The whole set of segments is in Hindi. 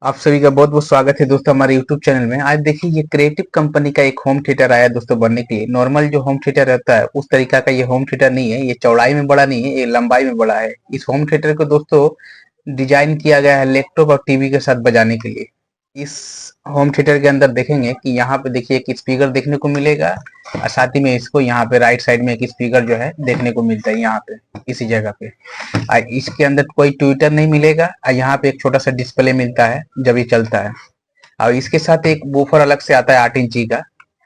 आप सभी का बहुत बहुत स्वागत है दोस्तों हमारे YouTube चैनल में। आज देखिए ये क्रिएटिव कंपनी का एक होम थिएटर आया है दोस्तों बनने के लिए। नॉर्मल जो होम थिएटर रहता है उस तरीका का ये होम थिएटर नहीं है। ये चौड़ाई में बड़ा नहीं है, ये लंबाई में बड़ा है। इस होम थिएटर को दोस्तों डिजाइन किया गया है लैपटॉप और टीवी के साथ बजाने के लिए। इस होम थिएटर के अंदर देखेंगे कि यहाँ पे देखिए एक स्पीकर देखने को मिलेगा और साथ ही में इसको यहाँ पे राइट साइड में एक स्पीकर जो है देखने को मिलता है यहाँ पे इसी जगह पे। इसके अंदर कोई ट्विटर नहीं मिलेगा और यहाँ पे एक छोटा सा डिस्प्ले मिलता है जब ये चलता है। और इसके साथ एक बूफर अलग से आता है 8 इंची का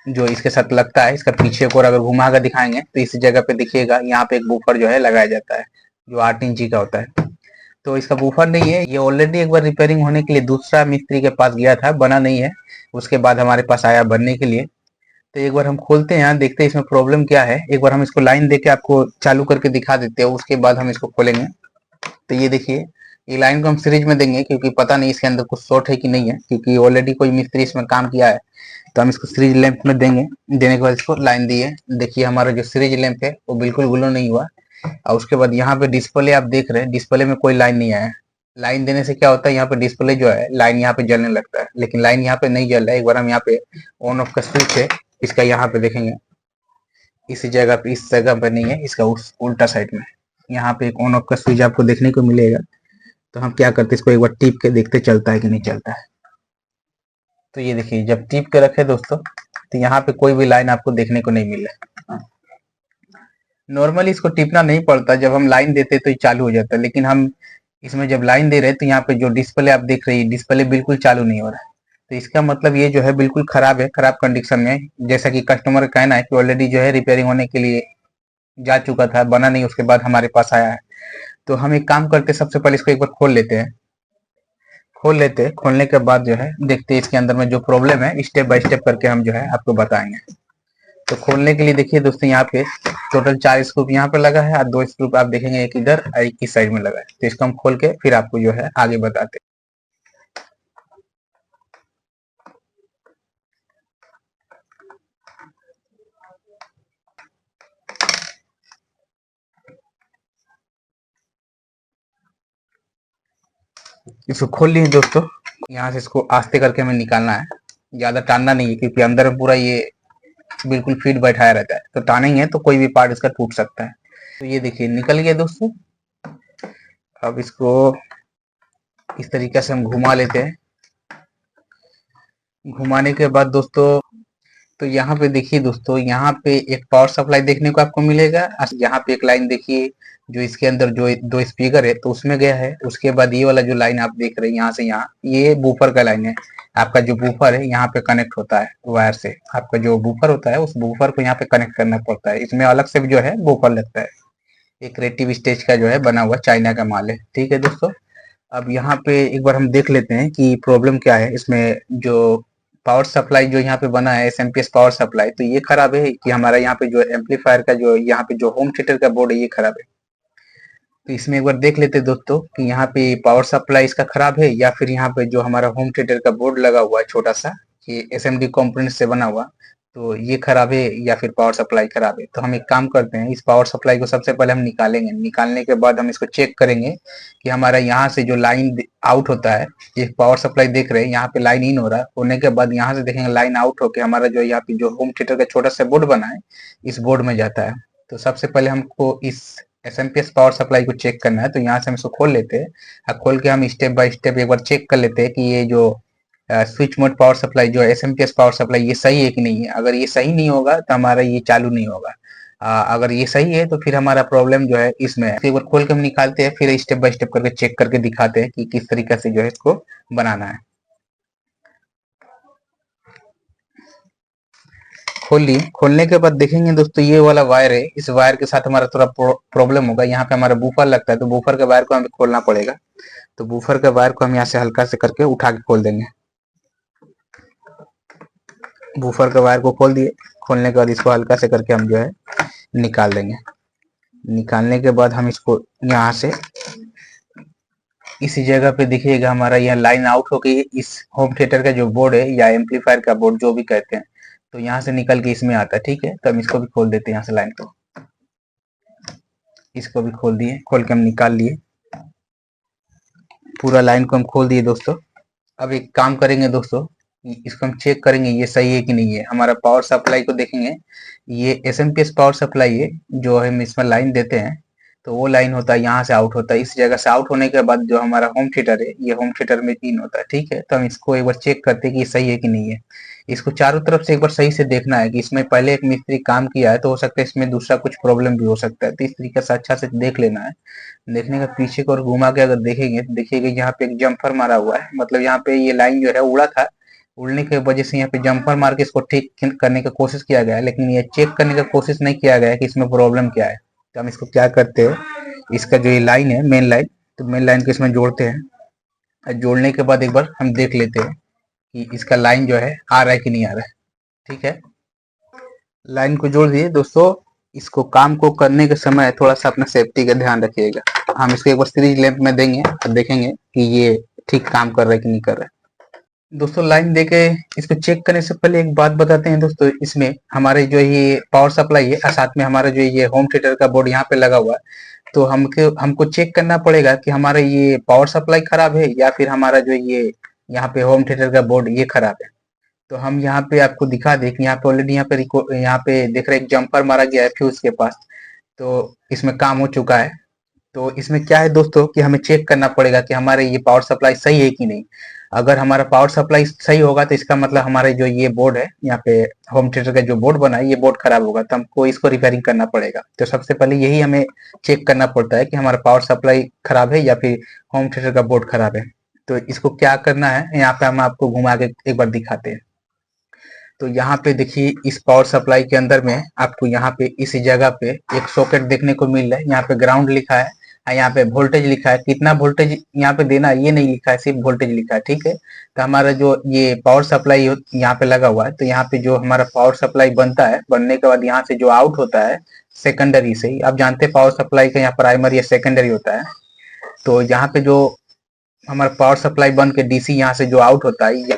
जो इसके साथ लगता है। इसका पीछे को अगर घुमा कर दिखाएंगे तो इस जगह पे देखिएगा यहाँ पे एक बूफर जो है लगाया जाता है जो 8 इंची का होता है। तो इसका बूफर नहीं है, ये ऑलरेडी एक बार रिपेयरिंग होने के लिए दूसरा मिस्त्री के पास गया था, बना नहीं है। उसके बाद हमारे पास आया बनने के लिए। तो एक बार हम खोलते हैं, यहाँ देखते हैं इसमें प्रॉब्लम क्या है। एक बार हम इसको लाइन देके आपको चालू करके दिखा देते हैं, उसके बाद हम इसको खोलेंगे। तो ये देखिए ये लाइन को हम सीरीज में देंगे क्योंकि पता नहीं इसके अंदर कुछ शॉर्ट है कि नहीं है, क्योंकि ऑलरेडी कोई मिस्त्री इसमें काम किया है। तो हम इसको सीरीज लैंप में देंगे, देने के बाद इसको लाइन दिए। देखिए हमारा जो सीरीज लैंप है वो बिल्कुल ग्लो नहीं हुआ। और उसके बाद यहाँ पे डिस्प्ले आप देख रहे हैं, डिस्प्ले में कोई लाइन नहीं आया। लाइन देने से क्या होता है, यहाँ पे डिस्प्ले जो है लाइन यहाँ पे जलने लगता है, लेकिन लाइन यहाँ पे नहीं जल रहा है। एक बार हम यहाँ पे ऑन ऑफ का स्विच है इसका यहाँ पे देखेंगे, इसी जगह पे, इस जगह पे नहीं है, इसका उस उल्टा साइड में यहाँ पे एक ऑन ऑफ का स्विच आपको देखने को मिलेगा। तो हम क्या करते हैं, इसको एक बार टिप के देखते चलता है कि नहीं चलता है। तो ये देखिए जब टिप के रखे दोस्तों तो यहाँ पे कोई भी लाइन आपको देखने को नहीं मिला। नॉर्मली इसको टिपना नहीं पड़ता, जब हम लाइन देते तो ये चालू हो जाता है, लेकिन हम इसमें जब लाइन दे रहे हैं तो यहाँ पे जो डिस्प्ले आप देख रहे हैं डिस्प्ले बिल्कुल चालू नहीं हो रहा है। तो इसका मतलब ये जो है बिल्कुल खराब है, खराब कंडीशन में। जैसा कि कस्टमर का कहना है कि ऑलरेडी जो है रिपेयरिंग होने के लिए जा चुका था, बना नहीं, उसके बाद हमारे पास आया है। तो हम एक काम करते हैं, सबसे पहले इसको एक बार खोल लेते हैं। खोलने के बाद जो है देखते हैं इसके अंदर में जो प्रॉब्लम है, स्टेप बाय स्टेप करके हम जो है आपको बताएंगे। तो खोलने के लिए देखिए दोस्तों यहाँ पे टोटल 4 स्क्रूप यहाँ पे लगा है और 2 स्क्रूप आप देखेंगे एक इधर और एक इस साइड में लगा है। तो इसको हम खोल के फिर आपको जो है आगे बताते हैं। इसको खोल लिए दोस्तों, यहाँ से इसको आस्ते करके हमें निकालना है, ज्यादा टानना नहीं है क्योंकि अंदर में पूरा ये बिल्कुल फिट बैठाया रहता है। तो टानेंगे तो कोई भी पार्ट इसका टूट सकता है। तो ये देखिए निकल गया दोस्तों। अब इसको इस तरीके से हम घुमा लेते हैं। घुमाने के बाद दोस्तों तो यहाँ पे देखिए दोस्तों, यहाँ पे एक पावर सप्लाई देखने को आपको मिलेगा। यहाँ पे एक लाइन देखिए जो इसके अंदर जो 2 स्पीकर है तो उसमें गया है। उसके बाद ये वाला जो लाइन आप देख रहे हैं यहाँ से यहाँ, ये बूफर का लाइन है। आपका जो बूफर है यहाँ पे कनेक्ट होता है वायर से। आपका जो बूफर होता है उस बूफर को यहाँ पे कनेक्ट करना पड़ता है। इसमें अलग से भी जो है बूफर लगता है। एक क्रिएटिव स्टेज का जो है बना हुआ चाइना का माल है, ठीक है दोस्तों। अब यहाँ पे एक बार हम देख लेते हैं कि प्रॉब्लम क्या है इसमें। जो पावर सप्लाई जो यहाँ पे बना है एसएमपीएस पावर सप्लाई, तो ये खराब है कि हमारा यहाँ पे जो एम्पलीफायर का जो यहाँ पे जो होम थिएटर का बोर्ड है ये खराब है। तो इसमें एक बार देख लेते हैं दोस्तों कि यहाँ पे पावर सप्लाई इसका खराब है या फिर यहाँ पे जो हमारा होम थिएटर का बोर्ड लगा हुआ है छोटा सा, ये एसएमडी कंपोनेंट से बना हुआ, तो ये खराब है या फिर पावर सप्लाई खराब है। तो हम एक काम करते हैं, इस पावर सप्लाई को सबसे पहले हम निकालेंगे। निकालने के बाद हम इसको चेक करेंगे कि हमारा यहाँ से जो लाइन आउट होता है, ये पावर सप्लाई देख रहे हैं यहाँ पे लाइन इन हो रहा है, होने के बाद यहाँ से देखेंगे लाइन आउट होके हमारा जो यहाँ पे जो होम थिएटर का छोटा सा बोर्ड बना है इस बोर्ड में जाता है। तो सबसे पहले हमको इस एसएमपीएस पावर सप्लाई को चेक करना है। तो यहाँ से हम इसको खोल लेते हैं और खोल के हम स्टेप बाय स्टेप एक बार चेक कर लेते हैं कि ये जो स्विच मोड पावर सप्लाई जो एसएमपीएस पावर सप्लाई ये सही है कि नहीं है। अगर ये सही नहीं होगा तो हमारा ये चालू नहीं होगा। अगर ये सही है तो फिर हमारा प्रॉब्लम जो है इसमें है। एक बार खोल के हम निकालते हैं, फिर स्टेप बाय स्टेप करके चेक करके दिखाते हैं कि किस तरीके से जो है इसको बनाना है। खोल लिए, खोलने के बाद देखेंगे दोस्तों ये वाला वायर है, इस वायर के साथ हमारा थोड़ा प्रॉब्लम होगा। यहाँ पे हमारा बूफर लगता है तो बूफर के वायर को हमें खोलना पड़ेगा। तो बूफर के वायर को हम यहाँ से हल्का से करके उठा के खोल देंगे। बूफर के वायर को खोल दिए, खोलने के बाद इसको हल्का से करके हम जो है निकाल देंगे। निकालने के बाद हम इसको यहाँ से इसी जगह पे देखिएगा हमारा यहाँ लाइन आउट हो गई। इस होम थिएटर का जो बोर्ड है या एम्पलीफायर का बोर्ड जो भी कहते हैं, तो यहाँ से निकल के इसमें आता है, ठीक है। तो हम इसको भी खोल देते हैं, यहाँ से लाइन को, इसको भी खोल दिए, खोल के हम निकाल लिए। पूरा लाइन को हम खोल दिए दोस्तों। अब एक काम करेंगे दोस्तों, इसको हम चेक करेंगे ये सही है कि नहीं है। हमारा पावर सप्लाई को देखेंगे, ये एसएमपीएस पावर सप्लाई है जो हम इसमें लाइन देते हैं, तो वो लाइन होता है यहाँ से आउट होता है, इस जगह से आउट होने के बाद जो हमारा होम थिएटर है ये होम थिएटर में इन होता है। ठीक है, तो हम इसको एक बार चेक करते हैं कि ये सही है कि नहीं है। इसको चारों तरफ से एक बार सही से देखना है कि इसमें पहले एक मिस्त्री काम किया है तो हो सकता है इसमें दूसरा कुछ प्रॉब्लम भी हो सकता है, तो इस तरीके से अच्छा से देख लेना है। देखने का पीछे को और घुमा के अगर देखेंगे तो देखिएगा यहाँ पे एक जम्फर मारा हुआ है, मतलब यहाँ पे ये लाइन जो है उड़ा था, उड़ने की वजह से यहाँ पे जम्पर मार के इसको ठीक करने की कोशिश किया गया है, लेकिन ये चेक करने का कोशिश नहीं किया गया है कि इसमें प्रॉब्लम क्या है। तो हम इसको क्या करते हैं, इसका जो ये लाइन है मेन लाइन, तो मेन लाइन को इसमें जोड़ते हैं, और जोड़ने के बाद एक बार हम देख लेते हैं कि इसका लाइन जो है आ रहा है कि नहीं आ रहा है। ठीक है, लाइन को जोड़ दिए दोस्तों। इसको काम को करने के समय थोड़ा सा अपना सेफ्टी का ध्यान रखिएगा। हम इसको एक बार सीरीज लैंप में देंगे और देखेंगे कि ये ठीक काम कर रहा है कि नहीं कर रहा है। दोस्तों लाइन देके इसको चेक करने से पहले एक बात बताते हैं दोस्तों, इसमें हमारे जो ये पावर सप्लाई है और साथ में हमारा जो ये होम थिएटर का बोर्ड यहाँ पे लगा हुआ है, तो हमको हमको चेक करना पड़ेगा कि हमारा ये पावर सप्लाई खराब है या फिर हमारा जो ये यहाँ पे होम थिएटर का बोर्ड ये खराब है। तो हम यहाँ पे आपको दिखा दें कि यहाँ पे ऑलरेडी यहाँ पे देख रहे एक जंपर मारा गया है फ्यूज के पास, तो इसमें काम हो चुका है। तो इसमें क्या है दोस्तों कि हमें चेक करना पड़ेगा कि हमारे ये पावर सप्लाई सही है कि नहीं। अगर हमारा पावर सप्लाई सही होगा तो इसका मतलब हमारे जो ये बोर्ड है यहाँ पे होम थिएटर का जो बोर्ड बना है ये बोर्ड खराब होगा, तो हमको इसको रिपेयरिंग करना पड़ेगा। तो सबसे पहले यही हमें चेक करना पड़ता है कि हमारा पावर सप्लाई खराब है या फिर होम थिएटर का बोर्ड खराब है। तो इसको क्या करना है यहाँ पे हम आपको घुमा के एक बार दिखाते हैं। तो यहाँ पे देखिए इस पावर सप्लाई के अंदर में आपको यहाँ पे इस जगह पे एक सॉकेट देखने को मिल रहा है, यहाँ पे ग्राउंड लिखा है और यहाँ पे वोल्टेज लिखा है, कितना वोल्टेज यहाँ पे देना है ये नहीं लिखा है, सिर्फ वोल्टेज लिखा है। ठीक है, तो हमारा जो ये पावर सप्लाई यहाँ पे लगा हुआ है, तो यहाँ पे जो हमारा पावर सप्लाई बनता है, बनने के बाद यहाँ से जो आउट होता है सेकेंडरी से ही, आप जानते हैं पावर सप्लाई का यहाँ प्राइमरी या सेकेंडरी होता है, तो यहाँ पे जो हमारा पावर सप्लाई बन के डीसी यहाँ से जो आउट होता है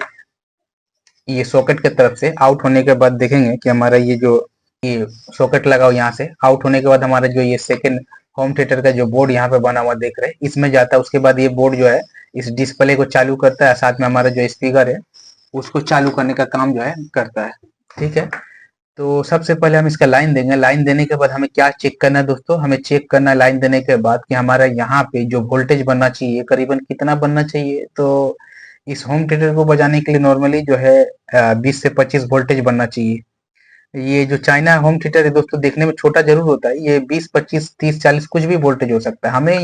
ये सॉकेट के तरफ से आउट होने के बाद देखेंगे कि हमारा ये जो ये सॉकेट लगा हुआ यहाँ से आउट होने के बाद हमारा जो ये सेकंड होम थिएटर का जो बोर्ड यहाँ पे बना हुआ देख रहे हैं इसमें जाता है। उसके बाद ये बोर्ड जो है इस डिस्प्ले को चालू करता है, साथ में हमारा जो स्पीकर है उसको चालू करने का काम जो है करता है। ठीक है, तो सबसे पहले हम इसका लाइन देंगे। लाइन देने के बाद हमें क्या चेक करना है दोस्तों, हमें चेक करना है लाइन देने के बाद कि हमारा यहाँ पे जो वोल्टेज बनना चाहिए करीबन कितना बनना चाहिए। तो इस होम थिएटर को बजाने के लिए नॉर्मली जो है 20 से 25 वोल्टेज बनना चाहिए। ये जो चाइना होम थिएटर है दोस्तों देखने में छोटा जरूर होता है, ये 20 25 30 40 कुछ भी वोल्टेज हो सकता है। हमें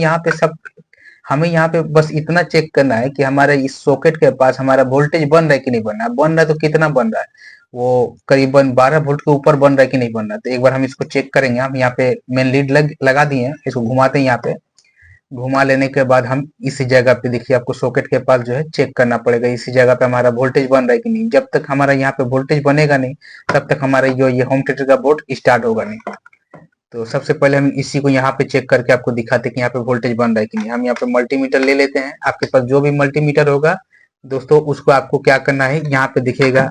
यहाँ पे बस इतना चेक करना है कि हमारे इस सॉकेट के पास हमारा वोल्टेज बन रहा है कि नहीं बन रहा है, बन रहा है तो कितना बन रहा है, वो करीबन 12 वोल्ट के ऊपर बन रहा है कि नहीं बन रहा है। तो एक बार हम इसको चेक करेंगे। हम यहाँ पे मेन लीड लगा दिए हैं, इसको घुमाते हैं। यहाँ पे घुमा लेने के बाद हम इसी जगह पे देखिए आपको सॉकेट के पास जो है चेक करना पड़ेगा इसी जगह पे हमारा वोल्टेज बन रहा है कि नहीं। जब तक हमारा यहाँ पे वोल्टेज बनेगा नहीं तब तक हमारा जो ये होम थिएटर का बोर्ड स्टार्ट होगा नहीं। तो सबसे पहले हम इसी को यहाँ पे चेक करके आपको दिखाते हैं कि यहाँ पे वोल्टेज बन रहा है कि नहीं। हम यहाँ पे मल्टीमीटर ले लेते हैं, आपके पास जो भी मल्टीमीटर होगा दोस्तों उसको आपको क्या करना है, यहाँ पे दिखेगा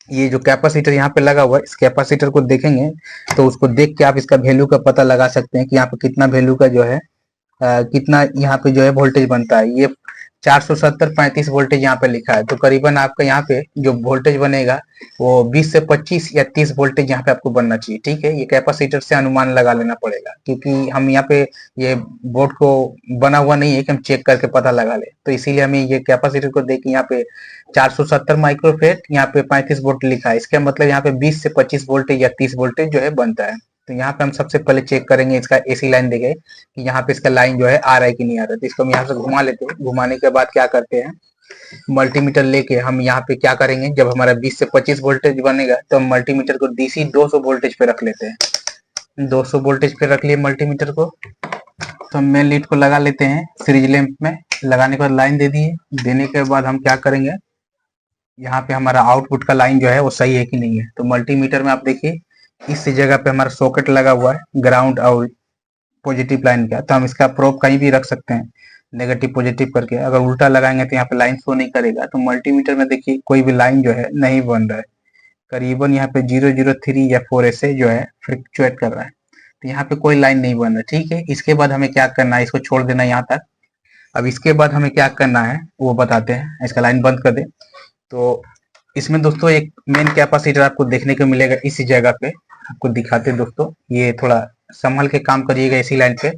ये जो कैपेसिटर यहाँ पे लगा हुआ है, इस कैपेसिटर को देखेंगे तो उसको देख के आप इसका वैल्यू का पता लगा सकते हैं कि यहाँ पे कितना वैल्यू का जो है कितना यहाँ पे जो है वोल्टेज बनता है। ये 470 35 वोल्टेज यहाँ पे लिखा है, तो करीबन आपका यहाँ पे जो वोल्टेज बनेगा वो 20 से 25 या 30 वोल्टेज यहाँ पे आपको बनना चाहिए। ठीक है, ये कैपेसिटर से अनुमान लगा लेना पड़ेगा क्योंकि हम यहाँ पे ये बोर्ड को बना हुआ नहीं है कि हम चेक करके पता लगा ले, तो इसीलिए हमें ये कैपेसिटर को देख के यहाँ पे 470 माइक्रोफेट यहाँ पे 35 वोल्ट लिखा है, इसका मतलब यहाँ पे 20 से 25 वोल्टेज या 30 वोल्टेज जो है बनता है। तो यहाँ पे हम सबसे पहले चेक करेंगे इसका एसी लाइन देंगे कि यहाँ पे इसका लाइन जो है आ रहा है कि नहीं आ रहा है। तो इसको हम यहाँ से घुमा लेते हैं। घुमाने के बाद क्या करते हैं, मल्टीमीटर लेके हम यहाँ पे क्या करेंगे, जब हमारा 20 से 25 वोल्टेज बनेगा तो हम मल्टीमीटर को डीसी 200 वोल्टेज पे रख लेते हैं। 200 वोल्टेज पे रख लिए मल्टीमीटर को, तो हम मेन लीड को लगा लेते हैं सीरीज लैंप में। लगाने के बाद लाइन दे दिए, देने के बाद हम क्या करेंगे, यहाँ पे हमारा आउटपुट का लाइन जो है वो सही है कि नहीं है। तो मल्टीमीटर में आप देखिए इस जगह पे हमारा सॉकेट लगा हुआ है ग्राउंड और पॉजिटिव लाइन का, तो हम इसका प्रोब कहीं भी रख सकते हैं नेगेटिव पॉजिटिव करके। अगर उल्टा लगाएंगे तो यहाँ पे लाइन शो नहीं करेगा। तो मल्टीमीटर में देखिए कोई भी लाइन जो है नहीं बन रहा है, करीबन यहाँ पे 003 या 4 ऐसे जो है फ्लक्चुएट कर रहा है, तो यहाँ पे कोई लाइन नहीं बन रहा है। ठीक है, इसके बाद हमें क्या करना है, इसको छोड़ देना यहाँ तक। अब इसके बाद हमें क्या करना है वो बताते हैं। इसका लाइन बंद कर दे। तो इसमें दोस्तों एक मेन कैपेसिटर आपको देखने को मिलेगा इसी जगह पे। आपको दिखाते हैं दोस्तों, ये थोड़ा संभल के काम करिएगा इसी लाइन पे,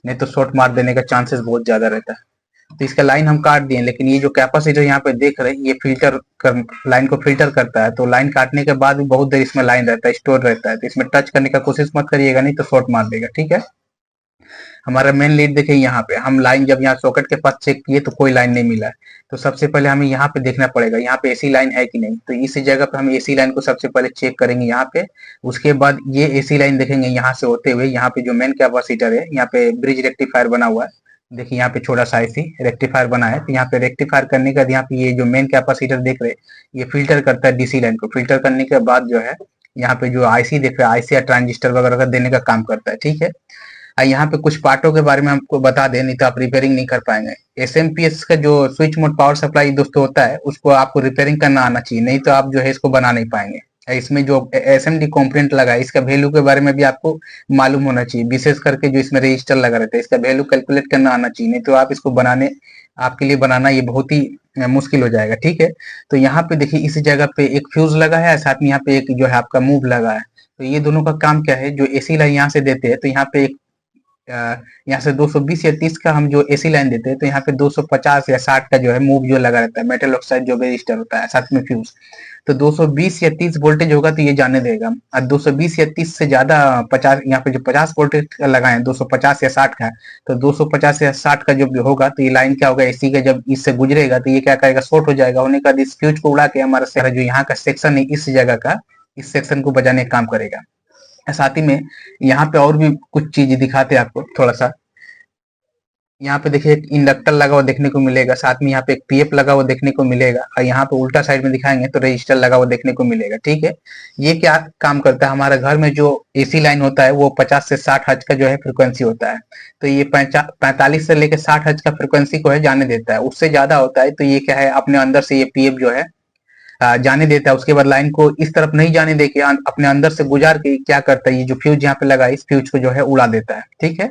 नहीं तो शॉर्ट मार देने का चांसेस बहुत ज्यादा रहता है। तो इसका लाइन हम काट दिए, लेकिन ये जो कैपेसिटर यहाँ पे देख रहे हैं ये फिल्टर कर लाइन को फिल्टर करता है। तो लाइन काटने के बाद भी बहुत देर इसमें लाइन रहता है, स्टोर रहता है। तो इसमें टच करने का कोशिश मत करिएगा, नहीं तो शॉर्ट मार देगा। ठीक है, हमारा मेन लीड देखिए यहाँ पे हम लाइन जब यहाँ सॉकेट के पास चेक किए तो कोई लाइन नहीं मिला है। तो सबसे पहले हमें यहाँ पे देखना पड़ेगा यहाँ पे एसी लाइन है कि नहीं। तो इस जगह पे हम एसी लाइन को सबसे पहले चेक करेंगे यहाँ पे। उसके बाद ये एसी लाइन देखेंगे यहाँ से होते हुए यहाँ पे जो मेन कैपेसिटर है, यहाँ पे ब्रिज रेक्टिफायर बना हुआ है। देखिए यहाँ पे छोटा सा आईसी रेक्टिफायर बना है। तो यहाँ पे रेक्टिफायर करने का यहाँ पे ये जो मेन कैपेसिटर देख रहे हैं ये फिल्टर करता है डीसी लाइन को। फिल्टर करने के बाद जो है यहाँ पे जो आईसी देख रहे हैं आईसी या ट्रांजिस्टर वगैरह का देने का काम करता है। ठीक है, यहाँ पे कुछ पार्टों के बारे में हमको बता दें, नहीं तो आप रिपेयरिंग नहीं कर पाएंगे। एसएमपीएस का जो स्विच मोड पावर सप्लाई दोस्तों होता है उसको आपको रिपेयरिंग करना आना चाहिए, नहीं तो आप जो है इसको बना नहीं पाएंगे। इसमें जो एसएमडी कंपोनेंट लगा है इसका वैल्यू के बारे में भी आपको मालूम होना चाहिए, विशेष करके जो इसमें रजिस्टर लगा रहता है इसका वैल्यू कैलकुलेट करना आना चाहिए, नहीं तो आप इसको बनाने आपके लिए बनाना ये बहुत ही मुश्किल हो जाएगा। ठीक है, तो यहाँ पे देखिए इस जगह पे एक फ्यूज लगा है, साथ में यहाँ पे एक जो है आपका मूव लगा है। तो ये दोनों का काम क्या है, जो एसी लाइन यहाँ से देते हैं तो यहाँ पे एक यहाँ से 220 या 30 का हम जो एसी लाइन देते हैं तो यहाँ पे 250 या 60 का जो है मूव जो लगा रहता है, मेटल ऑक्साइड जो रजिस्टर होता है साथ में फ्यूज। तो 220 या 30 वोल्टेज होगा तो ये जाने देगा। और 220 या 30 से ज्यादा 50 यहाँ पे जो 50 वोल्टेज का लगाए 250 या 60 का, तो 250 या 60 का जो भी होगा तो ये लाइन क्या होगा एसी का जब इससे गुजरेगा तो ये क्या करेगा, शॉर्ट हो जाएगा। होने का इस फ्यूज को उड़ा के हमारा सारा जो यहाँ का सेक्शन है इस जगह का इस सेक्शन को बजाने का काम करेगा। साथ ही में यहाँ पे और भी कुछ चीज दिखाते हैं आपको थोड़ा सा। यहाँ पे देखिए एक इंडक्टर लगा हुआ देखने को मिलेगा, साथ में यहाँ पे एक पीएफ लगा हुआ देखने को मिलेगा, और यहाँ पे उल्टा साइड में दिखाएंगे तो रजिस्टर लगा हुआ देखने को मिलेगा। ठीक है, ये क्या काम करता है, हमारे घर में जो एसी लाइन होता है वो 50 से 60 हर्ट्ज का जो है फ्रिक्वेंसी होता है। तो ये 45 से लेकर 60 हर्ट्ज का फ्रिक्वेंसी को है जाने देता है। उससे ज्यादा होता है तो ये क्या है अपने अंदर से ये पीएफ जो है जाने देता है। उसके बाद लाइन को इस तरफ नहीं जाने देके अपने अंदर से गुजार के क्या करता है, ये जो फ्यूज यहाँ पे लगा इस फ्यूज को जो है उड़ा देता है। ठीक है,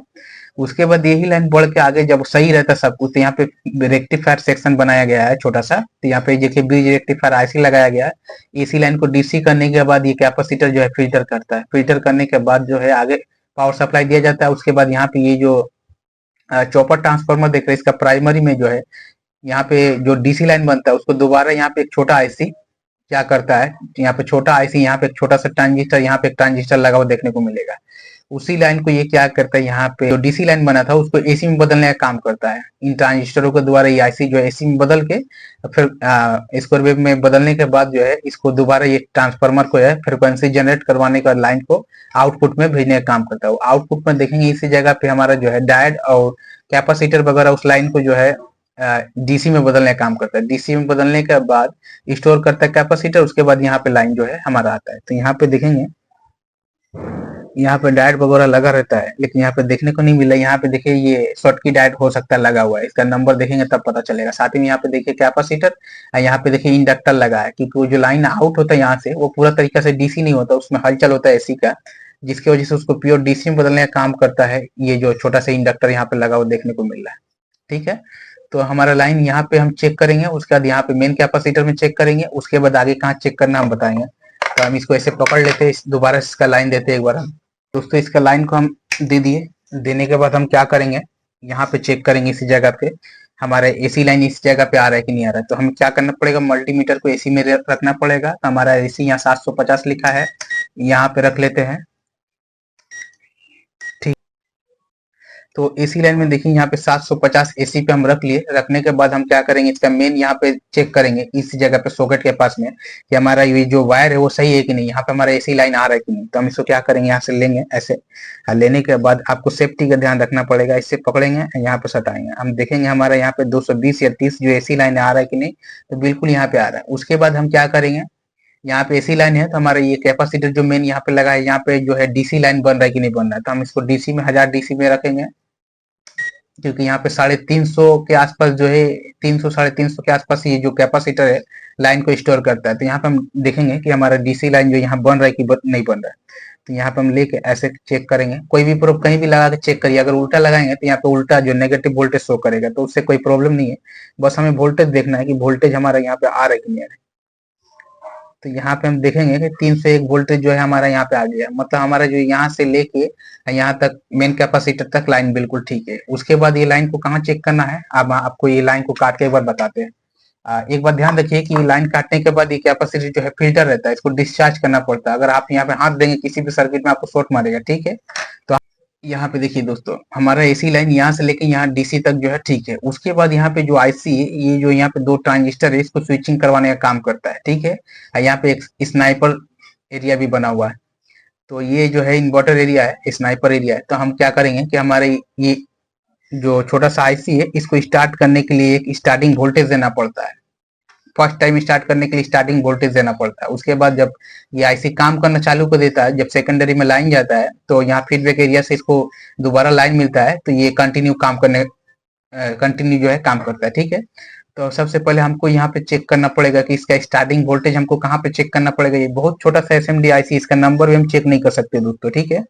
उसके बाद यही लाइन बढ़ के आगे जब सही रहता है सब कुछ तो यहाँ पे रेक्टिफायर सेक्शन बनाया गया है छोटा सा। तो यहाँ पे देखिए ब्रिज रेक्टिफायर आईसी लगाया गया है। एसी लाइन को डीसी करने के बाद ये कैपेसिटर जो है फिल्टर करता है। फिल्टर करने के बाद जो है आगे पावर सप्लाई दिया जाता है। उसके बाद यहाँ पे ये जो चॉपर ट्रांसफार्मर देख रहे हैं इसका प्राइमरी में जो है यहाँ पे जो डीसी लाइन बनता है उसको दोबारा यहाँ पे एक छोटा आईसी क्या करता है, यहाँ पे छोटा आईसी यहाँ पे एक छोटा सा ट्रांजिस्टर यहाँ पे एक ट्रांजिस्टर लगा हुआ देखने को मिलेगा। उसी लाइन को ये क्या करता है, यहाँ पे जो डीसी लाइन बना था उसको एसी में बदलने का काम करता है। इन ट्रांजिस्टरों के द्वारा ये आईसी जो है एसी में बदल के फिर स्क्वायर वेव में बदलने के बाद जो है इसको दोबारा ये ट्रांसफार्मर को है फ्रिक्वेंसी जनरेट करवाने का लाइन को आउटपुट में भेजने का काम करता है। आउटपुट में देखेंगे इसी जगह पे हमारा जो है डायोड और कैपेसिटर वगैरह उस लाइन को जो है डीसी में बदलने का काम करता है। डीसी में बदलने के बाद स्टोर करता है कैपेसिटर, उसके बाद यहाँ पे लाइन जो है हमारा आता है। तो यहाँ पे देखेंगे यहाँ पे डायोड वगैरह लगा रहता है, लेकिन यहाँ पे देखने को नहीं मिला। यहाँ पे देखिए ये शॉर्ट की डायोड हो सकता है लगा हुआ है, इसका नंबर देखेंगे तब पता चलेगा। साथ ही में यहाँ पे देखिए कैपेसिटर, यहाँ पे देखिए इंडक्टर लगा है, क्योंकि वो जो लाइन आउट होता है यहाँ से वो पूरा तरीका से डीसी नहीं होता, उसमें हलचल होता है एसी का, जिसकी वजह से उसको प्योर डीसी में बदलने का काम करता है। ये जो छोटा सा इंडक्टर यहाँ पे लगा हुआ देखने को मिल रहा है। ठीक है, तो हमारा लाइन यहाँ पे हम चेक करेंगे, उसके बाद यहाँ पे मेन कैपेसिटर में चेक करेंगे, उसके बाद आगे कहाँ चेक करना हम बताएंगे। तो हम इसको ऐसे पकड़ लेते हैं, दोबारा इसका लाइन देते हैं एक बार हम। दोस्तों इसका लाइन को हम दे दिए, देने के बाद हम क्या करेंगे यहाँ पे चेक करेंगे इसी जगह पे हमारा एसी लाइन इस जगह पे आ रहा है कि नहीं आ रहा है। तो हमें क्या करना पड़ेगा, मल्टीमीटर को एसी में रखना पड़ेगा। तो हमारा एसी यहाँ 750 लिखा है, यहाँ पे रख लेते हैं। तो एसी लाइन में देखिए यहाँ पे 750 एसी पे हम रख लिए। रखने के बाद हम क्या करेंगे, इसका मेन यहाँ पे चेक करेंगे इस जगह पे सॉकेट के पास में कि हमारा ये जो वायर है वो सही है कि नहीं, यहाँ पे हमारा एसी लाइन आ रहा है कि नहीं। तो हम इसको क्या करेंगे, यहाँ से लेंगे ऐसे। लेने के बाद आपको सेफ्टी का ध्यान रखना पड़ेगा, इससे पकड़ेंगे यहाँ पे सटाएंगे। हम देखेंगे हमारा यहाँ पे 220 या 30 जो एसी लाइन आ रहा है कि नहीं, तो बिल्कुल यहाँ पे आ रहा है। उसके बाद हम क्या करेंगे, यहाँ पे एसी लाइन है तो हमारा ये कैपेसिटर जो मेन यहाँ पे लगा है यहाँ पे जो है डीसी लाइन बन रहा है कि नहीं बन रहा है। तो हम इसको डीसी में 1000 डीसी में रखेंगे, क्योंकि यहाँ पे 350 के आसपास जो है 300 350 के आसपास ये जो कैपेसिटर है लाइन को स्टोर करता है। तो यहाँ पे हम देखेंगे कि हमारा डीसी लाइन जो यहाँ बन रहा है कि नहीं बन रहा है। तो यहाँ पे हम लेके ऐसे चेक करेंगे, कोई भी प्रोब कहीं भी लगा के चेक करिए, अगर उल्टा लगाएंगे तो यहाँ पे उल्टा जो नेगेटिव वोल्टेज शो करेगा, तो उससे कोई प्रॉब्लम नहीं है। बस हमें वोल्टेज देखना है कि वोल्टेज हमारा यहाँ पे आ रहा है कि नहीं आ रहा है। तो यहाँ पे हम देखेंगे कि 301 वोल्टेज जो है हमारा यहाँ पे आ गया, मतलब हमारा जो यहाँ से लेके यहाँ तक मेन कैपेसिटर तक लाइन बिल्कुल ठीक है। उसके बाद ये लाइन को कहाँ चेक करना है, अब आपको ये लाइन को काट के एक बार बताते हैं। एक बार ध्यान रखिए कि लाइन काटने के बाद ये कैपेसिटर जो है फिल्टर रहता है, इसको डिस्चार्ज करना पड़ता है। अगर आप यहाँ पे हाथ देंगे किसी भी सर्किट में आपको शॉर्ट मारेगा, ठीक है। तो यहाँ पे देखिए दोस्तों, हमारा एसी लाइन यहाँ से लेके यहाँ डीसी तक जो है ठीक है। उसके बाद यहाँ पे जो आईसी है, ये जो यहाँ पे 2 ट्रांजिस्टर है, इसको स्विचिंग करवाने का काम करता है, ठीक है। यहाँ पे एक स्नाइपर एरिया भी बना हुआ है, तो ये जो है इन्वर्टर एरिया है, स्नाइपर एरिया है। तो हम क्या करेंगे कि हमारे ये जो छोटा सा आईसी है, इसको स्टार्ट करने के लिए एक स्टार्टिंग वोल्टेज देना पड़ता है। फर्स्ट टाइम स्टार्ट करने के लिए स्टार्टिंग वोल्टेज देना पड़ता है। उसके बाद जब ये आईसी काम करना चालू कर देता है, जब सेकेंडरी में लाइन जाता है, तो यहाँ फीडबैक एरिया से इसको दोबारा लाइन मिलता है, तो ये कंटिन्यू जो है काम करता है, ठीक है। तो सबसे पहले हमको यहाँ पे चेक करना पड़ेगा कि इसका स्टार्टिंग वोल्टेज हमको कहाँ पे चेक करना पड़ेगा। ये बहुत छोटा सा एसएमडी आईसी, इसका नंबर भी हम चेक नहीं कर सकते दोस्तों, ठीक है।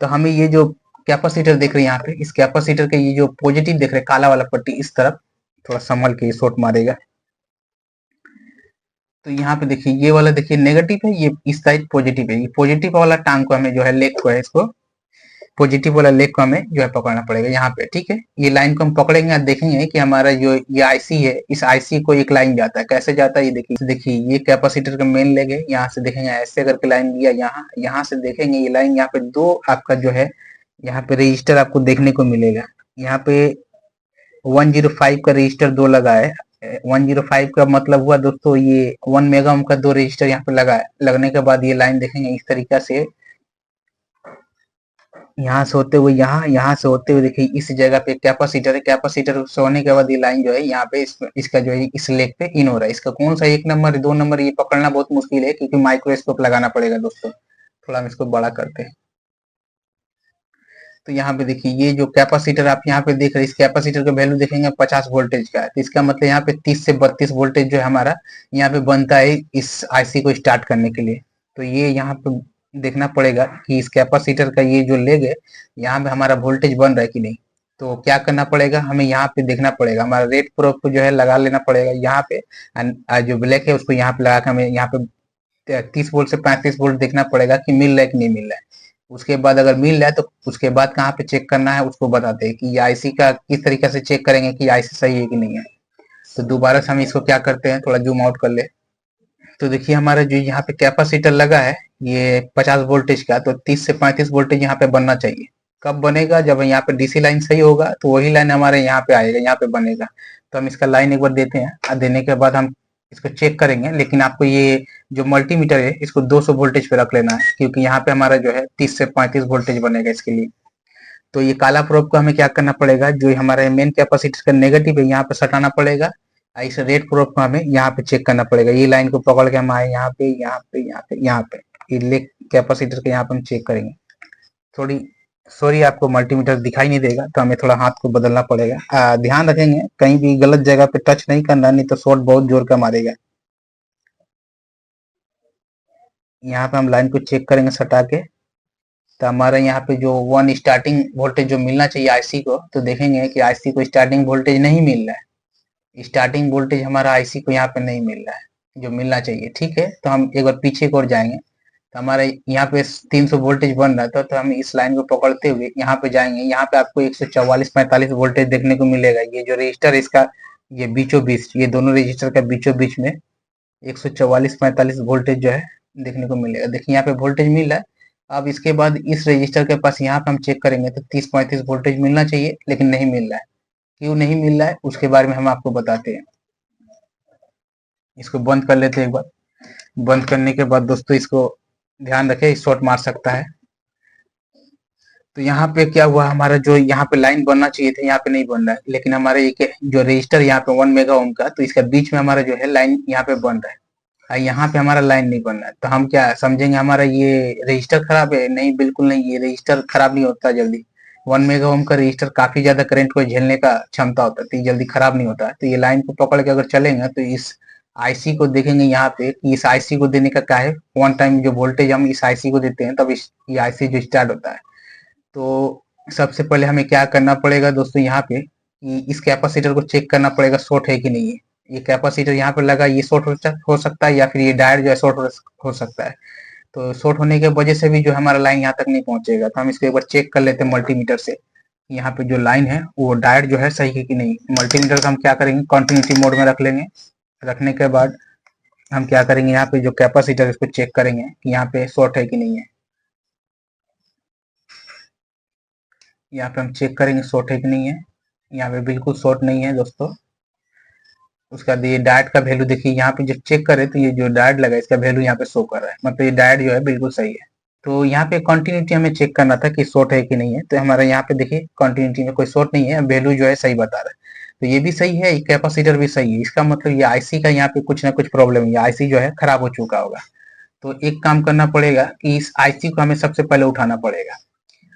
तो हमें ये जो कैपेसिटर देख रहे हैं यहाँ पे, इस कैपेसिटर के ये जो पॉजिटिव देख रहे हैं, काला वाला पट्टी इस तरफ, थोड़ा संभल के शॉर्ट मारेगा। तो यहाँ पे देखिए ये वाला देखिए नेगेटिव है, ये इस साइड पॉजिटिव है। ये पॉजिटिव वाला टांग को हमें जो है लेग को है, इसको पॉजिटिव वाला लेग को हमें जो है पकड़ना पड़ेगा यहाँ पे, ठीक है। ये लाइन को हम पकड़ेंगे और देखेंगे कि हमारा जो ये आईसी है, इस आईसी को एक लाइन जाता है। कैसे जाता है ये देखिए ये कैपेसिटर का मेन लेग है, यहाँ से देखेंगे ऐसे करके लाइन गया, यहाँ से देखेंगे ये लाइन, यहाँ पे 2 आपका जो है यहाँ पे रजिस्टर आपको देखने को मिलेगा। यहाँ पे 105 का रजिस्टर 2 लगा है। 105 का मतलब हुआ दोस्तों, ये 1 मेगा ओम का 2 रजिस्टर यहाँ पे लगा है। लगने के बाद ये लाइन देखेंगे इस तरीका से, यहाँ से होते हुए यहाँ से होते हुए देखिए इस जगह पे कैपेसिटर है। कैपेसिटर से होने के बाद ये लाइन जो है यहाँ पे इसका जो है इस लेग पे इन हो रहा है। इसका कौन सा 1 नंबर 2 नंबर ये पकड़ना बहुत मुश्किल है, क्योंकि माइक्रोस्कोप लगाना पड़ेगा दोस्तों। थोड़ा हम इसको बड़ा करते हैं। तो यहाँ पे देखिए ये जो कैपेसिटर आप यहाँ पे देख रहे हैं, इस कैपेसिटर का वैल्यू देखेंगे 50 वोल्टेज का है। तो इसका मतलब यहाँ पे 30 से 32 वोल्टेज जो है हमारा यहाँ पे बनता है इस आईसी को स्टार्ट करने के लिए। तो ये यहाँ पे देखना पड़ेगा कि इस कैपेसिटर का ये जो लेग है, यहाँ पे हमारा वोल्टेज बन रहा है कि नहीं। तो क्या करना पड़ेगा, हमें यहाँ पे देखना पड़ेगा, हमारा रेड प्रोब को जो है लगा लेना पड़ेगा यहाँ पे, जो ब्लैक है उसको यहाँ पे लगा कर हमें यहाँ पे 30 वोल्ट से 35 वोल्ट देखना पड़ेगा कि मिल रहा है कि नहीं मिल रहा है। उसके बाद अगर मिल रहा है तो उसके बाद कहाँ पे चेक करना है उसको बताते हैं कि ये आईसी का किस तरीके से चेक करेंगे कि आईसी सही है कि नहीं है। तो दोबारा से हम इसको क्या करते हैं, थोड़ा जूम आउट कर ले। तो देखिए हमारा जो यहाँ पे कैपेसिटर लगा है ये 50 वोल्टेज का, तो 30 से 35 वोल्टेज यहाँ पे बनना चाहिए। कब बनेगा, जब यहाँ पे डीसी लाइन सही होगा तो वही लाइन हमारे यहाँ पे आएगा, यहाँ पे बनेगा। तो हम इसका लाइन एक बार देते हैं और देने के बाद हम इसको चेक करेंगे। लेकिन आपको ये जो मल्टीमीटर है इसको 200 वोल्टेज पे रख लेना है, क्योंकि यहाँ पे हमारा जो है 30 से 35 वोल्टेज बनेगा इसके लिए। तो ये काला प्रोब को हमें क्या करना पड़ेगा, जो हमारे मेन कैपेसिटर का नेगेटिव है यहाँ पे सटाना पड़ेगा। इस रेड प्रोब को हमें यहाँ पे चेक करना पड़ेगा। ये लाइन को पकड़ के हम आए यहाँ पे यहाँ पे यहाँ पे यहाँ पे ये लेग कैपेसिटर के यहाँ पे हम चेक करेंगे। थोड़ी सॉरी आपको मल्टीमीटर दिखाई नहीं देगा, तो हमें थोड़ा हाथ को बदलना पड़ेगा। ध्यान रखेंगे कहीं भी गलत जगह पे टच नहीं करना, नहीं तो शॉर्ट बहुत जोर का मारेगा। यहाँ पे हम लाइन को चेक करेंगे सटा के। तो हमारे यहाँ पे जो 1 स्टार्टिंग वोल्टेज जो मिलना चाहिए आईसी को, तो देखेंगे कि आईसी को स्टार्टिंग वोल्टेज नहीं मिल रहा है। स्टार्टिंग वोल्टेज हमारा आईसी को यहाँ पे नहीं मिल रहा है जो मिलना चाहिए, ठीक है। तो हम एक बार पीछे की ओर जाएंगे, तो हमारे यहाँ पे 300 वोल्टेज बन रहा था, तो हम इस लाइन को पकड़ते हुए यहाँ पे जाएंगे। यहाँ पे आपको 144-45 वोल्टेज देखने को मिलेगा। ये जो रजिस्टर इसका ये बीचों बीच, ये दोनों रजिस्टर का बीचों बीच में 144-45 वोल्टेज जो है देखने को मिलेगा। देखिए यहाँ पे वोल्टेज मिल रहा है। अब इसके बाद इस रजिस्टर के पास यहाँ पे हम चेक करेंगे तो 30-35 वोल्टेज मिलना चाहिए, लेकिन नहीं मिल रहा है। क्यों नहीं मिल रहा है उसके बारे में हम आपको बताते हैं। इसको बंद कर लेते हैं एक बार। बंद करने के बाद दोस्तों इसको ध्यान रखें, शॉर्ट मार सकता है। तो यहाँ पे क्या हुआ, हमारा जो यहाँ पे लाइन बनना चाहिए था यहाँ पे नहीं बन रहा है। लेकिन हमारे एक जो रजिस्टर यहाँ पे 1 मेगा ओम का, तो इसका बीच में हमारा जो है लाइन यहाँ पे बन रहा है और यहाँ पे हमारा लाइन नहीं बन रहा है। तो हम क्या समझेंगे, हमारा ये रजिस्टर खराब है? नहीं, बिल्कुल नहीं, ये रजिस्टर खराब नहीं होता जल्दी। 1 मेगा ओम का रजिस्टर काफी ज्यादा करंट को झेलने का क्षमता होता है, तो ये जल्दी खराब नहीं होता है। तो ये लाइन को पकड़ के अगर चलेंगे तो इस आईसी को देखेंगे यहाँ पे कि इस आईसी को देने का क्या है, वन टाइम जो वोल्टेज हम इस आईसी को देते हैं तब ये आईसी जो स्टार्ट होता है। तो सबसे पहले हमें क्या करना पड़ेगा दोस्तों, यहाँ पे कि इस कैपेसिटर को चेक करना पड़ेगा शॉर्ट है कि नहीं है। ये कैपेसिटर यहाँ पे लगा, ये शॉर्ट हो सकता है, या फिर ये डायोड जो है शॉर्ट हो सकता है। तो शॉर्ट होने की वजह से भी जो हमारा लाइन यहाँ तक नहीं पहुंचेगा। तो हम इसको एक बार चेक कर लेते हैं मल्टीमीटर से, यहाँ पे जो लाइन है वो डायोड जो है सही है कि नहीं। मल्टीमीटर का हम क्या करेंगे, कंटिन्यूटी मोड में रख लेंगे। रखने के बाद हम क्या करेंगे, यहाँ पे जो कैपेसिटर है इसको चेक करेंगे कि यहाँ पे शॉर्ट है कि नहीं है। यहाँ पे हम चेक करेंगे शॉर्ट है कि नहीं है। यहाँ पे बिल्कुल शॉर्ट नहीं है दोस्तों। उसका ये डायोड का वैल्यू देखिए, यहाँ पे जब चेक करें तो ये जो डायोड लगा इसका वैल्यू यहाँ पे शो कर रहा है, मतलब ये डायोड जो है बिल्कुल सही है। तो यहाँ पे कंटिन्यूटी हमें चेक करना था कि शॉर्ट है कि नहीं है। तो हमारा यहाँ पे देखिए कंटिन्यूटी में कोई शॉर्ट नहीं है, वैल्यू जो है सही बता रहा है। तो ये भी सही है, कैपेसिटर भी सही है। इसका मतलब ये आईसी का यहाँ पे कुछ ना कुछ प्रॉब्लम है, आईसी जो है खराब हो चुका होगा। तो एक काम करना पड़ेगा कि इस आईसी को हमें सबसे पहले उठाना पड़ेगा।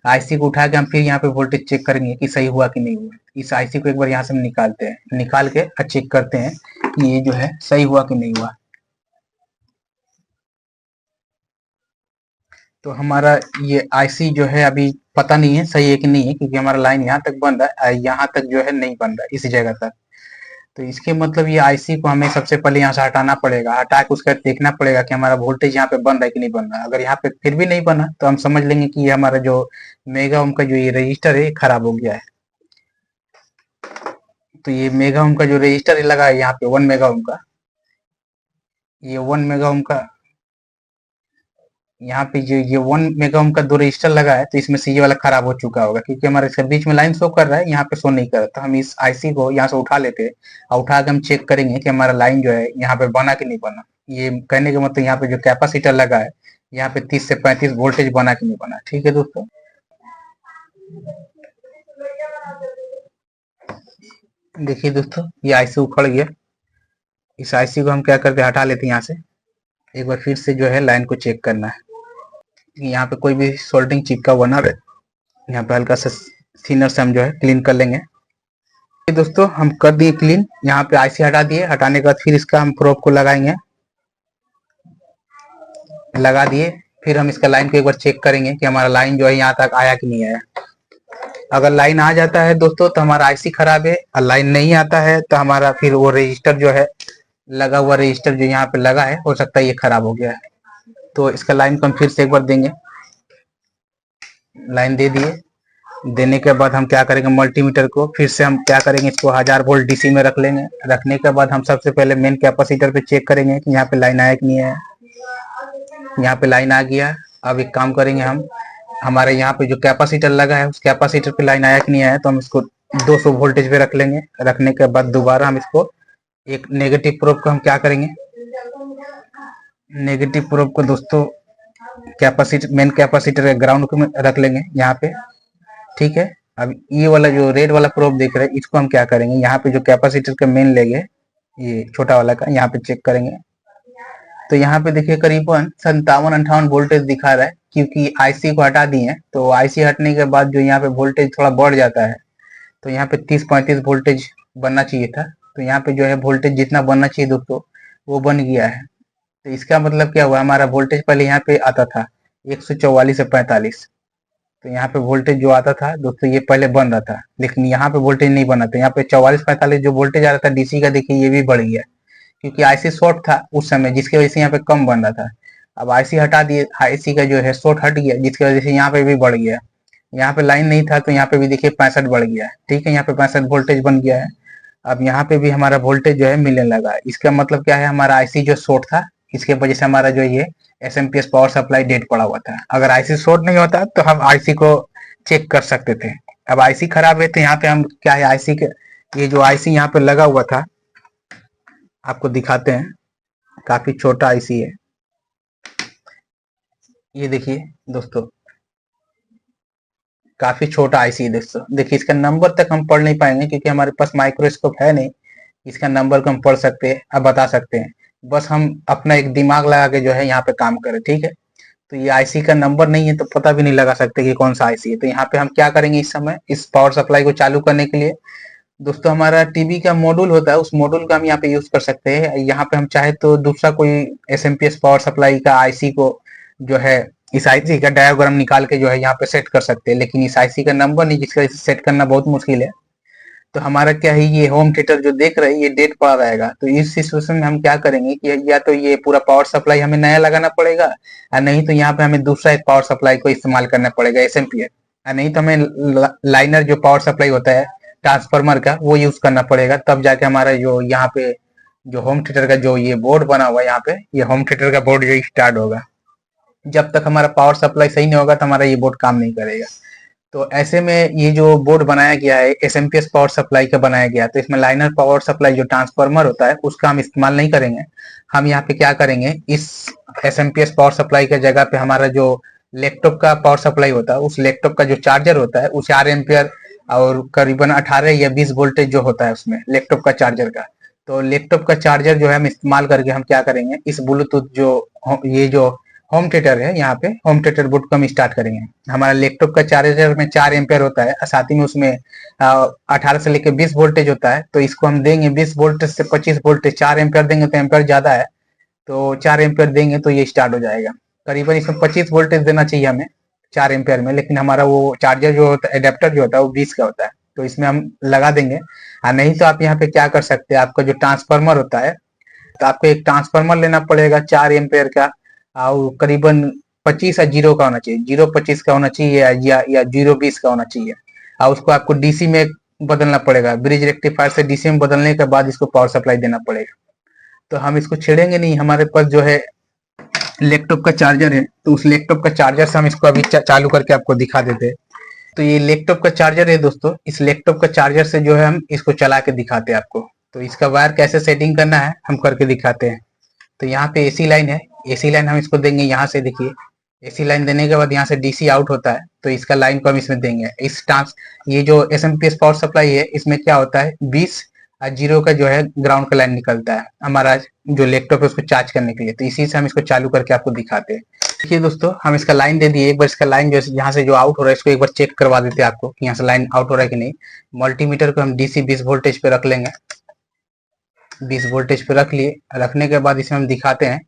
आईसी को उठा के हम फिर यहाँ पे वोल्टेज चेक करेंगे कि सही हुआ कि नहीं हुआ। इस आईसी को एक बार यहाँ से हम निकालते हैं, निकाल के चेक करते हैं कि ये जो है सही हुआ कि नहीं हुआ। तो हमारा ये आईसी जो है अभी पता नहीं है सही है कि नहीं है, क्योंकि हमारा लाइन यहाँ तक बन रहा है, यहाँ तक जो है नहीं बन रहा है इस जगह तक। तो इसके मतलब ये आईसी को हमें सबसे पहले यहाँ से हटाना पड़ेगा। हटा के उसका देखना पड़ेगा कि हमारा वोल्टेज यहाँ पे बन रहा है कि नहीं बन रहा है। अगर यहाँ पे फिर भी नहीं बना तो हम समझ लेंगे कि ये हमारा जो मेगा ओम का जो ये रजिस्टर है खराब हो गया है। तो ये मेगा ओम का जो रजिस्टर लगा है यहाँ पे 1 मेगा ओम का, ये 1 मेगा ओम का, यहाँ पे जो ये 1 मेगा ओम का 2 रजिस्टर लगा है, तो इसमें से ये वाला खराब हो चुका होगा, क्योंकि हमारे इसके बीच में लाइन शो कर रहा है, यहाँ पे शो नहीं कर रहा। तो हम इस आईसी को यहाँ से उठा लेते हैं और उठा के हम चेक करेंगे कि हमारा लाइन जो है यहाँ पे बना कि नहीं बना। ये कहने का मतलब यहाँ पे जो कैपेसिटर लगा है यहाँ पे 30 से 35 वोल्टेज बना कि नहीं बना। ठीक है दोस्तों, देखिए दोस्तों ये आईसी उखड़ गया। इस आईसी को हम क्या करते हैं, हटा लेते हैं यहाँ से। एक बार फिर से जो है लाइन को चेक करना है, यहाँ पे कोई भी सोल्डिंग चिपका हुआ ना रहे। यहाँ पे हल्का सा थिनर से हम जो है क्लीन कर लेंगे। दोस्तों हम कर दिए क्लीन, यहाँ पे आईसी हटा दिए। हटाने के बाद फिर इसका हम प्रोब को लगाएंगे, लगा दिए। फिर हम इसका लाइन को एक बार चेक करेंगे कि हमारा लाइन जो है यहाँ तक आया कि नहीं आया। अगर लाइन आ जाता है दोस्तों तो हमारा आईसी खराब है, और लाइन नहीं आता है तो हमारा फिर वो रजिस्टर जो है लगा हुआ रजिस्टर जो यहाँ पे लगा है, हो सकता है ये खराब हो गया है। तो इसका लाइन को हम फिर से एक बार देंगे, लाइन दे दिए। देने के बाद हम क्या करेंगे, मल्टीमीटर को फिर से हम क्या करेंगे, इसको 1000 वोल्ट डीसी में रख लेंगे। रखने के बाद हम सबसे पहले मेन कैपेसिटर पे चेक करेंगे कि यहाँ पे लाइन आया कि नहीं आया। यहाँ पे लाइन आ गया। अब एक काम करेंगे हम, हमारे यहाँ पे जो कैपेसिटर लगा है उस कैपेसिटर पे लाइन आया कि नहीं आया, तो हम इसको 200 वोल्टेज पे रख लेंगे। रखने के बाद दोबारा हम इसको एक नेगेटिव प्रोब को हम क्या करेंगे, नेगेटिव प्रोब को दोस्तों कैपेसिटर मेन कैपेसिटर के ग्राउंड को रख लेंगे यहाँ पे। ठीक है, अब ये वाला जो रेड वाला प्रोब देख रहे हैं इसको हम क्या करेंगे, यहाँ पे जो कैपेसिटर का मेन लेग है ये छोटा वाला का, यहाँ पे चेक करेंगे। तो यहाँ पे देखिए करीबन 57-58 वोल्टेज दिखा रहा है, क्योंकि आईसी को हटा दिए। तो आईसी हटने के बाद जो यहाँ पे वोल्टेज थोड़ा बढ़ जाता है, तो यहाँ पे 30-35 वोल्टेज बनना चाहिए था। तो यहाँ पे जो है वोल्टेज जितना बनना चाहिए दोस्तों वो बन गया है। तो इसका मतलब क्या हुआ, हमारा वोल्टेज पहले यहाँ पे आता था 144 से 45। तो यहाँ पे वोल्टेज जो आता था दोस्तों ये पहले बन रहा था, लेकिन यहाँ पे वोल्टेज नहीं बना था। यहाँ पे 44-45 जो वोल्टेज आ रहा था डीसी का, देखिए ये भी बढ़ गया, क्योंकि आईसी शॉर्ट था उस समय, जिसकी वजह से यहाँ पे कम बन रहा था। अब आईसी हटा दिए, आईसी का जो है शॉर्ट हट गया, जिसकी वजह से यहाँ पे भी बढ़ गया। यहाँ पे लाइन नहीं था तो यहाँ पे भी देखिए 65 बढ़ गया है। ठीक है, यहाँ पे 65 वोल्टेज बन गया है। अब यहाँ पे भी हमारा वोल्टेज जो है मिलने लगा है। इसका मतलब क्या है, हमारा आईसी जो शॉर्ट था इसके वजह से हमारा जो ये एसएमपीएस पावर सप्लाई डेड पड़ा हुआ था। अगर आईसी शॉर्ट नहीं होता तो हम आईसी को चेक कर सकते थे। अब आईसी खराब है तो यहाँ पे हम क्या है, आईसी के ये जो आईसी यहाँ पे लगा हुआ था आपको दिखाते हैं, काफी छोटा आईसी है। ये देखिए दोस्तों काफी छोटा आईसी है दोस्तों। देखिए इसका नंबर तक हम पढ़ नहीं पाएंगे क्योंकि हमारे पास माइक्रोस्कोप है नहीं, इसका नंबर को हम पढ़ सकते हैं, अब बता सकते हैं। बस हम अपना एक दिमाग लगा के जो है यहाँ पे काम करें। ठीक है, तो ये आईसी का नंबर नहीं है तो पता भी नहीं लगा सकते कि कौन सा आईसी है। तो यहाँ पे हम क्या करेंगे, इस समय इस पावर सप्लाई को चालू करने के लिए दोस्तों हमारा टीवी का मॉड्यूल होता है, उस मॉड्यूल का हम यहाँ पे यूज कर सकते हैं। यहाँ पे हम चाहे तो दूसरा कोई एसएमपीएस पावर सप्लाई का आईसी को जो है, इस आईसी का डायग्राम निकाल के जो है यहाँ पे सेट कर सकते हैं, लेकिन इस आईसी का नंबर नहीं, जिसका सेट करना बहुत मुश्किल है। तो हमारा क्या है, ये होम थिएटर जो देख रहे हैं ये डेट पड़ा रहेगा। तो इस सिचुएशन में हम क्या करेंगे कि या तो ये पूरा पावर सप्लाई हमें नया लगाना पड़ेगा, और नहीं तो यहाँ पे हमें दूसरा एक पावर सप्लाई को इस्तेमाल करना पड़ेगा एसएमपीएस, और नहीं तो हमें लाइनर जो पावर सप्लाई होता है ट्रांसफार्मर का वो यूज करना पड़ेगा। तब जाके हमारा जो यहाँ पे जो होम थिएटर का जो ये बोर्ड बना हुआ है, यहाँ पे ये होम थिएटर का बोर्ड जो स्टार्ट होगा। जब तक हमारा पावर सप्लाई सही नहीं होगा तो हमारा ये बोर्ड काम नहीं करेगा। तो ऐसे में ये जो बोर्ड बनाया गया है एसएमपीएस पावर सप्लाई का बनाया गया, तो इसमें लाइनर पावर सप्लाई जो ट्रांसफार्मर होता है उसका हम इस्तेमाल नहीं करेंगे। हम यहाँ पे क्या करेंगे, इस एसएमपीएस पावर सप्लाई के जगह पे हमारा जो लैपटॉप का पावर सप्लाई होता है, उस लैपटॉप का जो चार्जर होता है, उस 4 एम्पियर और करीबन 18 या 20 वोल्टेज जो होता है उसमें लैपटॉप का चार्जर का, तो लैपटॉप का चार्जर जो है हम इस्तेमाल करके हम क्या करेंगे, इस ब्लूटूथ जो ये जो होम थिएटर है, यहाँ पे होम थिएटर बोर्ड को हम स्टार्ट करेंगे। हमारा लैपटॉप का चार्जर में 4 एम्पियर होता है, साथ ही में उसमें 18 से लेकर 20 वोल्टेज होता है। तो इसको हम देंगे 20 वोल्टेज से 25 वोल्टेज, 4 एम्पियर देंगे तो एम्पियर ज्यादा है, तो 4 एम्पियर देंगे तो ये स्टार्ट हो जाएगा। करीबन इसमें 25 वोल्टेज देना चाहिए हमें 4 एम्पियर में, लेकिन हमारा वो चार्जर जो होता है, एडेप्टर जो होता है वो 20 का होता है, तो इसमें हम लगा देंगे। और नहीं तो आप यहाँ पे क्या कर सकते हैं, आपका जो ट्रांसफार्मर होता है, तो आपको एक ट्रांसफार्मर लेना पड़ेगा 4 एम्पियर का, और करीबन 25 या 0 का होना चाहिए, 0-25 का होना चाहिए या 0-20 का होना चाहिए। और उसको आपको डीसी में बदलना पड़ेगा, ब्रिज रेक्टिफायर से डीसी में बदलने के बाद इसको पावर सप्लाई देना पड़ेगा। तो हम इसको छेड़ेंगे नहीं, हमारे पास जो है लैपटॉप का चार्जर है, तो उस लैपटॉप का चार्जर से हम इसको अभी चालू करके आपको दिखा देते हैं। तो ये लैपटॉप का चार्जर है दोस्तों, इस लैपटॉप का चार्जर से जो है हम इसको चला के दिखाते हैं आपको। तो इसका वायर कैसे सेटिंग करना है हम करके दिखाते हैं। तो यहाँ पे एसी लाइन है, एसी लाइन हम इसको देंगे यहाँ से, देखिए एसी लाइन देने के बाद यहाँ से डीसी आउट होता है, तो इसका लाइन को हम इसमें देंगे। इस ट्रांस ये जो एसएमपीएस पावर सप्लाई है, इसमें क्या होता है 20 और 0 का जो है ग्राउंड का लाइन निकलता है हमारा जो लैपटॉप है उसको चार्ज करने के लिए। तो इसी से हम इसको चालू करके आपको दिखाते हैं। देखिए दोस्तों, हम इसका लाइन दे दिए। एक बार इसका लाइन जो है यहाँ से जो आउट हो रहा है इसको एक बार चेक करवा देते हैं आपको कि यहाँ से लाइन आउट हो रहा है कि नहीं। मल्टीमीटर को हम डीसी 20 वोल्टेज पे रख लेंगे, 20 वोल्टेज पे रख लिए। रखने के बाद इसमें हम दिखाते हैं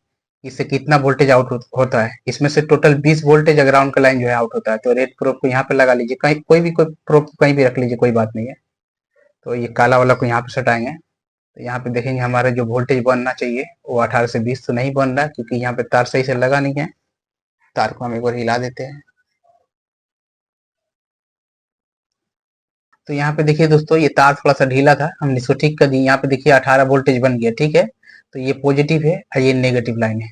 इससे कितना वोल्टेज आउट होता है। इसमें से टोटल 20 वोल्टेज ग्राउंड का लाइन जो है आउट होता है। तो रेड प्रोब को यहाँ पे लगा लीजिए, कहीं कोई प्रोब कहीं भी रख लीजिए, कोई बात नहीं है। तो ये काला वाला को यहाँ पे सटाएंगे, तो यहाँ पे देखेंगे हमारा जो वोल्टेज बनना चाहिए वो 18 से 20 तो नहीं बन रहा, क्योंकि यहाँ पे तार सही से लगा नहीं है। तार को हम एक बार हिला देते हैं। तो यहाँ पे देखिए दोस्तों, ये तार थोड़ा सा ढीला था, हमने इसको ठीक कर दिया। यहाँ पे देखिए 18 वोल्टेज बन गया, ठीक है। तो ये पॉजिटिव है और ये नेगेटिव लाइन है।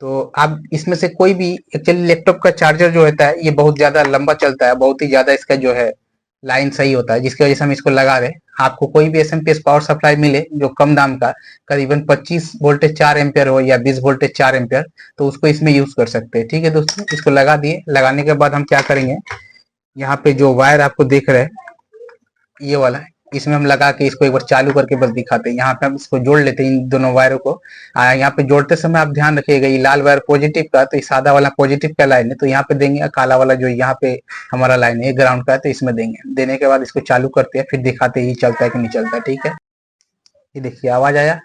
तो आप इसमें से कोई भी, एक्चुअली लैपटॉप का चार्जर जो होता है ये बहुत ज्यादा लंबा चलता है, बहुत ही ज्यादा इसका जो है लाइन सही होता है, जिसकी वजह से हम इसको लगा रहे हैं। आपको कोई भी एसएमपीएस पावर सप्लाई मिले जो कम दाम का, करीबन 25 वोल्टेज 4 एम्पियर हो या 20 वोल्टेज 4 एम्पियर, तो उसको इसमें यूज कर सकते हैं। ठीक है दोस्तों, इसको लगा दिए। लगाने के बाद हम क्या करेंगे, यहाँ पे जो वायर आपको देख रहे हैं ये वाला है, इसमें हम लगा के इसको एक बार चालू करके बस दिखाते हैं। यहाँ पे हम इसको जोड़ लेते हैं इन दोनों वायरों को। यहाँ पे जोड़ते समय आप ध्यान रखिएगा, ये लाल वायर पॉजिटिव का, तो ये सादा वाला पॉजिटिव का लाइन है, तो यहाँ पे देंगे। काला वाला जो यहाँ पे हमारा लाइन है ग्राउंड का है, तो इसमें देंगे। देने के बाद इसको चालू करते हैं, फिर दिखाते हैं ये चलता है कि नहीं चलता। ठीक है, ये देखिए आवाज आया।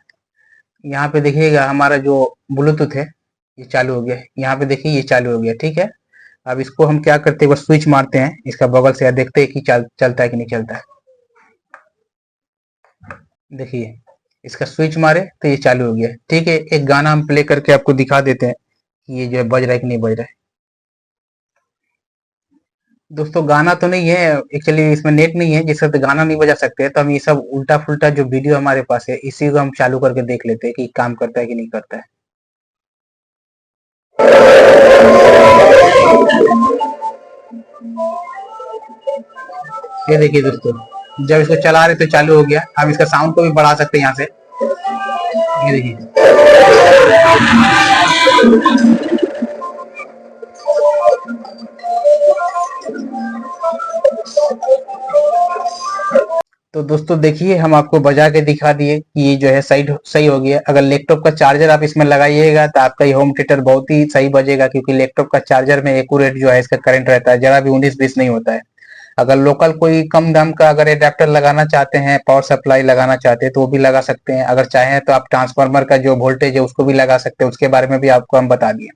यहाँ पे देखिएगा हमारा जो ब्लूटूथ है ये चालू हो गया। यहाँ पे देखिए ये चालू हो गया, ठीक है। अब इसको हम क्या करते हैं, बस स्विच मारते हैं इसका बगल से, देखते हैं कि चलता है कि नहीं चलता है। देखिए इसका स्विच मारे तो ये चालू हो गया, ठीक है। एक गाना हम प्ले करके आपको दिखा देते हैं कि ये जो है बज रहा है कि नहीं बज रहा है। दोस्तों गाना तो नहीं है, एक्चुअली इसमें नेट नहीं है जिससे तो गाना नहीं बजा सकते। तो हम ये सब उल्टा फुल्टा जो वीडियो हमारे पास है इसी को हम चालू करके देख लेते हैं कि काम करता है कि नहीं करता है। ये देखिए दोस्तों, जब इसको चला रहे तो चालू हो गया। हम इसका साउंड को भी बढ़ा सकते हैं यहाँ से, ये देखिए। तो दोस्तों देखिए, हम आपको बजा के दिखा दिए कि ये जो है सही हो गया। अगर लैपटॉप का चार्जर आप इसमें लगाइएगा तो आपका ये होम थिएटर बहुत ही सही बजेगा, क्योंकि लैपटॉप का चार्जर में एक्यूरेट जो है इसका करंट रहता है, जरा भी 19-20 नहीं होता है। अगर लोकल कोई कम दाम का अगर एडेप्टर लगाना चाहते हैं, पावर सप्लाई लगाना चाहते हैं तो वो भी लगा सकते हैं। अगर चाहें तो आप ट्रांसफार्मर का जो वोल्टेज है उसको भी लगा सकते हैं, उसके बारे में भी आपको हम बता दिए।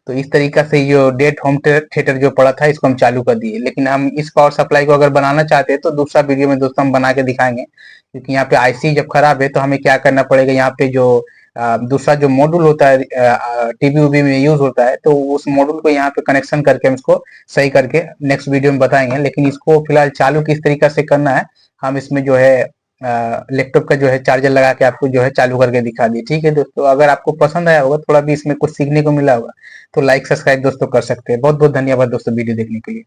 तो इस तरीका से जो डेट होम थिएटर जो पड़ा था इसको हम चालू कर दिए। लेकिन हम इस पावर सप्लाई को अगर बनाना चाहते हैं तो दूसरा वीडियो में दोस्तों हम बना के दिखाएंगे, क्योंकि यहाँ पे आईसी जब खराब है तो हमें क्या करना पड़ेगा। यहाँ पे जो दूसरा जो मॉड्यूल होता है टीवी उवी में यूज होता है, तो उस मॉड्यूल को यहाँ पे कनेक्शन करके हम इसको सही करके नेक्स्ट वीडियो में बताएंगे। लेकिन इसको फिलहाल चालू किस तरीका से करना है हम इसमें जो है लैपटॉप का जो है चार्जर लगा के आपको जो है चालू करके दिखा दिए। ठीक है दोस्तों, अगर आपको पसंद आया होगा, थोड़ा भी इसमें कुछ सीखने को मिला होगा, तो लाइक सब्सक्राइब दोस्तों कर सकते हैं। बहुत बहुत धन्यवाद दोस्तों वीडियो देखने के लिए।